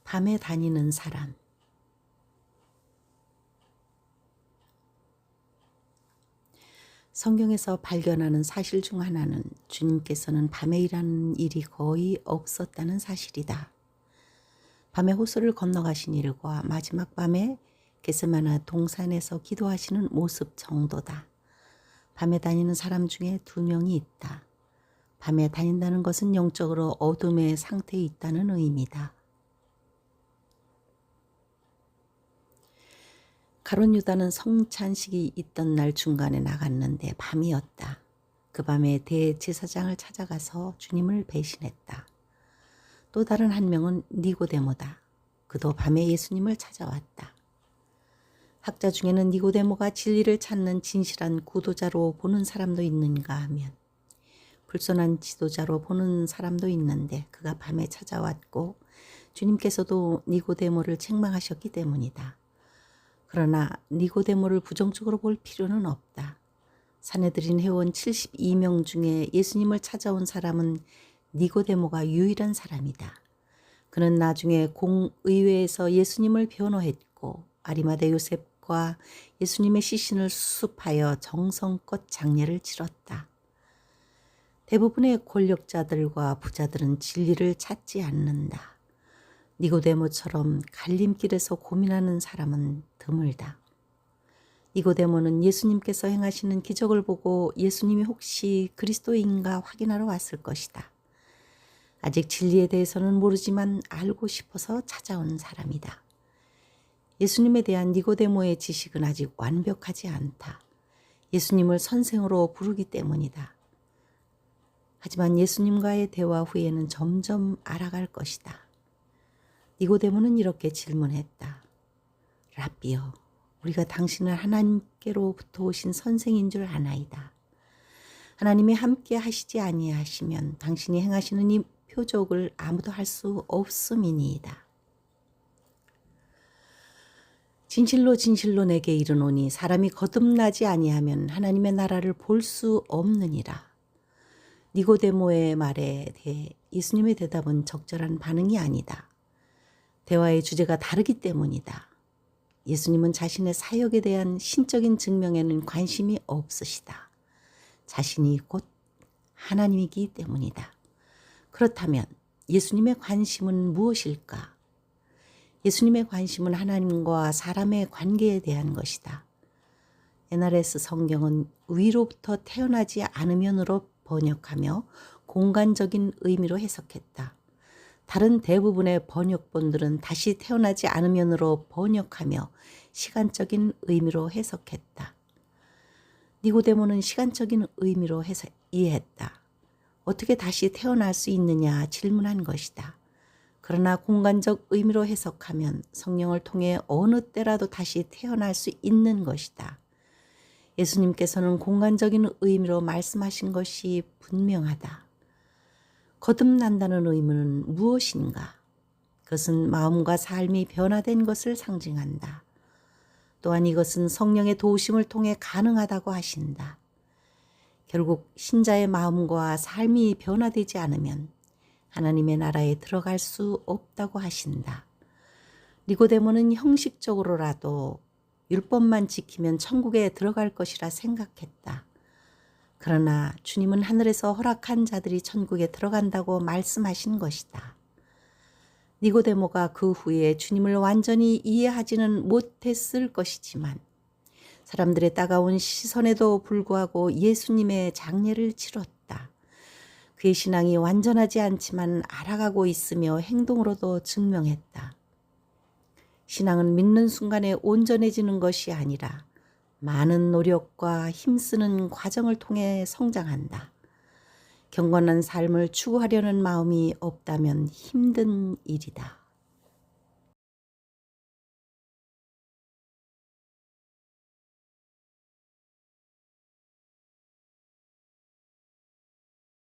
밤에 다니는 사람. 성경에서 발견하는 사실 중 하나는 주님께서는 밤에 일하는 일이 거의 없었다는 사실이다. 밤에 호수를 건너가신 일과 마지막 밤에 겟세마네 동산에서 기도하시는 모습 정도다. 밤에 다니는 사람 중에 2명이 있다. 밤에 다닌다는 것은 영적으로 어둠의 상태에 있다는 의미다. 가룟 유다는 성찬식이 있던 날 중간에 나갔는데 밤이었다. 그 밤에 대제사장을 찾아가서 주님을 배신했다. 또 다른 한 명은 니고데모다. 그도 밤에 예수님을 찾아왔다. 학자 중에는 니고데모가 진리를 찾는 진실한 구도자로 보는 사람도 있는가 하면 불손한 지도자로 보는 사람도 있는데 그가 밤에 찾아왔고 주님께서도 니고데모를 책망하셨기 때문이다. 그러나 니고데모를 부정적으로 볼 필요는 없다. 사내들인 회원 72명 중에 예수님을 찾아온 사람은 니고데모가 유일한 사람이다. 그는 나중에 공의회에서 예수님을 변호했고 아리마대 요셉과 예수님의 시신을 수습하여 정성껏 장례를 치렀다. 대부분의 권력자들과 부자들은 진리를 찾지 않는다. 니고데모처럼 갈림길에서 고민하는 사람은 드물다. 니고데모는 예수님께서 행하시는 기적을 보고 예수님이 혹시 그리스도인가 확인하러 왔을 것이다. 아직 진리에 대해서는 모르지만 알고 싶어서 찾아온 사람이다. 예수님에 대한 니고데모의 지식은 아직 완벽하지 않다. 예수님을 선생으로 부르기 때문이다. 하지만 예수님과의 대화 후에는 점점 알아갈 것이다. 니고데모는 이렇게 질문했다. 라비여, 우리가 당신을 하나님께로부터 오신 선생인 줄 아나이다. 하나님이 함께 하시지 아니하시면 당신이 행하시는 이 표적을 아무도 할 수 없음이니이다. 진실로 진실로 내게 이르노니 사람이 거듭나지 아니하면 하나님의 나라를 볼 수 없느니라. 니고데모의 말에 대해 예수님의 대답은 적절한 반응이 아니다. 대화의 주제가 다르기 때문이다. 예수님은 자신의 사역에 대한 신적인 증명에는 관심이 없으시다. 자신이 곧 하나님이기 때문이다. 그렇다면 예수님의 관심은 무엇일까? 예수님의 관심은 하나님과 사람의 관계에 대한 것이다. NRS 성경은 위로부터 태어나지 않으면으로 번역하며 공간적인 의미로 해석했다. 다른 대부분의 번역본들은 다시 태어나지 않으면으로 번역하며 시간적인 의미로 해석했다. 니고데모는 시간적인 의미로 이해했다. 어떻게 다시 태어날 수 있느냐 질문한 것이다. 그러나 공간적 의미로 해석하면 성령을 통해 어느 때라도 다시 태어날 수 있는 것이다. 예수님께서는 공간적인 의미로 말씀하신 것이 분명하다. 거듭난다는 의미는 무엇인가? 그것은 마음과 삶이 변화된 것을 상징한다. 또한 이것은 성령의 도우심을 통해 가능하다고 하신다. 결국 신자의 마음과 삶이 변화되지 않으면 하나님의 나라에 들어갈 수 없다고 하신다. 니고데모는 형식적으로라도 율법만 지키면 천국에 들어갈 것이라 생각했다. 그러나 주님은 하늘에서 허락한 자들이 천국에 들어간다고 말씀하신 것이다. 니고데모가 그 후에 주님을 완전히 이해하지는 못했을 것이지만 사람들의 따가운 시선에도 불구하고 예수님의 장례를 치렀다. 그의 신앙이 완전하지 않지만 알아가고 있으며 행동으로도 증명했다. 신앙은 믿는 순간에 온전해지는 것이 아니라 많은 노력과 힘쓰는 과정을 통해 성장한다. 경건한 삶을 추구하려는 마음이 없다면 힘든 일이다.